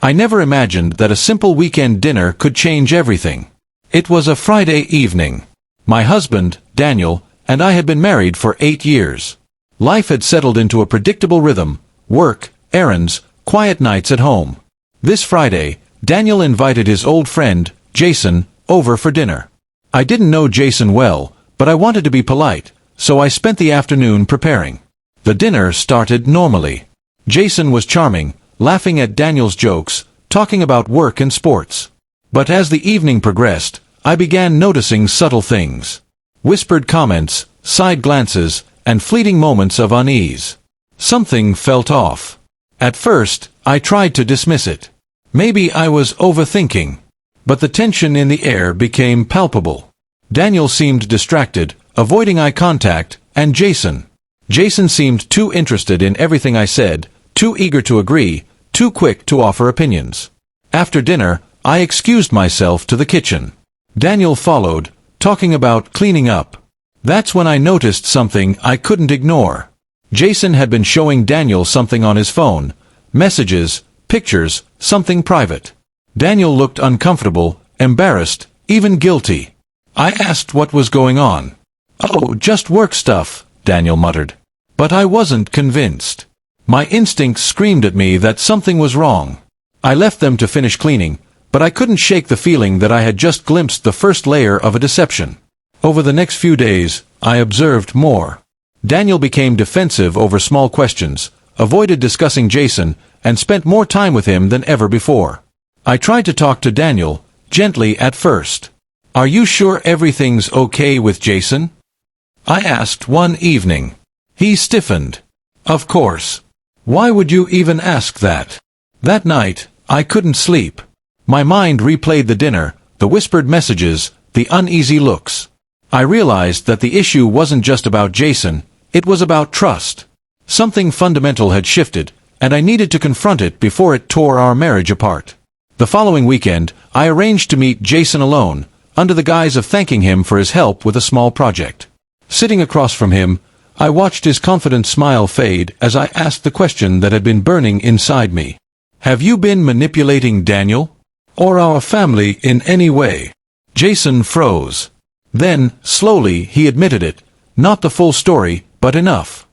I never imagined that a simple weekend dinner could change everything. It was a Friday evening. My husband, Daniel, and I had been married for 8 years. Life had settled into a predictable rhythm: work, errands, quiet nights at home. This Friday, Daniel invited his old friend, Jason, over for dinner. I didn't know Jason well, but I wanted to be polite, so I spent the afternoon preparing. The dinner started normally. Jason was charming, laughing at Daniel's jokes, talking about work and sports. But as the evening progressed, I began noticing subtle things. Whispered comments, side glances, and fleeting moments of unease. Something felt off. At first, I tried to dismiss it. Maybe I was overthinking. But the tension in the air became palpable. Daniel seemed distracted, avoiding eye contact, and Jason seemed too interested in everything I said, too eager to agree, too quick to offer opinions. After dinner, I excused myself to the kitchen. Daniel followed, talking about cleaning up. That's when I noticed something I couldn't ignore. Jason had been showing Daniel something on his phone. Messages, pictures, something private. Daniel looked uncomfortable, embarrassed, even guilty. I asked what was going on. "Oh, just work stuff," Daniel muttered. But I wasn't convinced. My instincts screamed at me that something was wrong. I left them to finish cleaning, but I couldn't shake the feeling that I had just glimpsed the first layer of a deception. Over the next few days, I observed more. Daniel became defensive over small questions, avoided discussing Jason, and spent more time with him than ever before. I tried to talk to Daniel, gently at first. "Are you sure everything's okay with Jason?" I asked one evening. He stiffened. "Of course. Why would you even ask that?" That night, I couldn't sleep. My mind replayed the dinner, the whispered messages, the uneasy looks. I realized that the issue wasn't just about Jason, it was about trust. Something fundamental had shifted, and I needed to confront it before it tore our marriage apart. The following weekend, I arranged to meet Jason alone, under the guise of thanking him for his help with a small project. Sitting across from him, I watched his confident smile fade as I asked the question that had been burning inside me. "Have you been manipulating Daniel? Or our family in any way?" Jason froze. Then, slowly, he admitted it. Not the full story, but enough.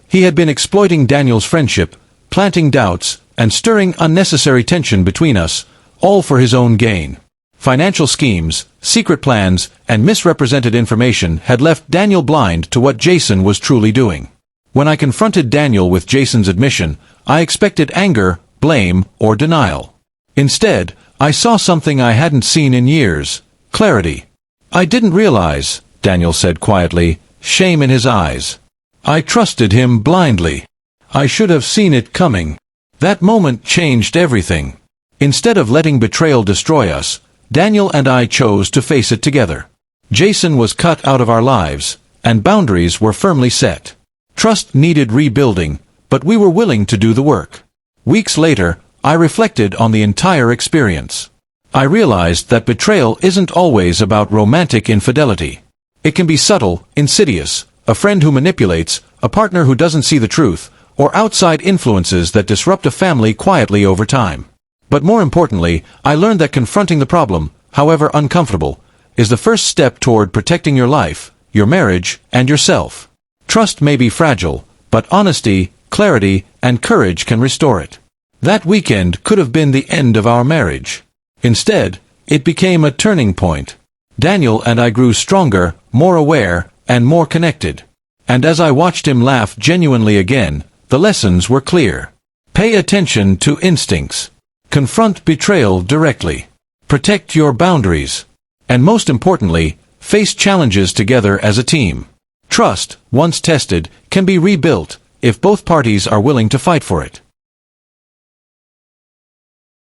He had been exploiting Daniel's friendship, planting doubts, and stirring unnecessary tension between us, all for his own gain. Financial schemes, secret plans, and misrepresented information had left Daniel blind to what Jason was truly doing. When I confronted Daniel with Jason's admission, I expected anger, blame, or denial. Instead, I saw something I hadn't seen in years: clarity. "I didn't realize," Daniel said quietly, shame in his eyes. "I trusted him blindly. I should have seen it coming." That moment changed everything. Instead of letting betrayal destroy us, Daniel and I chose to face it together. Jason was cut out of our lives, and boundaries were firmly set. Trust needed rebuilding, but we were willing to do the work. Weeks later, I reflected on the entire experience. I realized that betrayal isn't always about romantic infidelity. It can be subtle, insidious, a friend who manipulates, a partner who doesn't see the truth, or outside influences that disrupt a family quietly over time. But more importantly, I learned that confronting the problem, however uncomfortable, is the first step toward protecting your life, your marriage, and yourself. Trust may be fragile, but honesty, clarity, and courage can restore it. That weekend could have been the end of our marriage. Instead, it became a turning point. Daniel and I grew stronger, more aware, and more connected. And as I watched him laugh genuinely again, the lessons were clear. Pay attention to instincts. Confront betrayal directly. Protect your boundaries. And most importantly, face challenges together as a team. Trust, once tested, can be rebuilt, if both parties are willing to fight for it.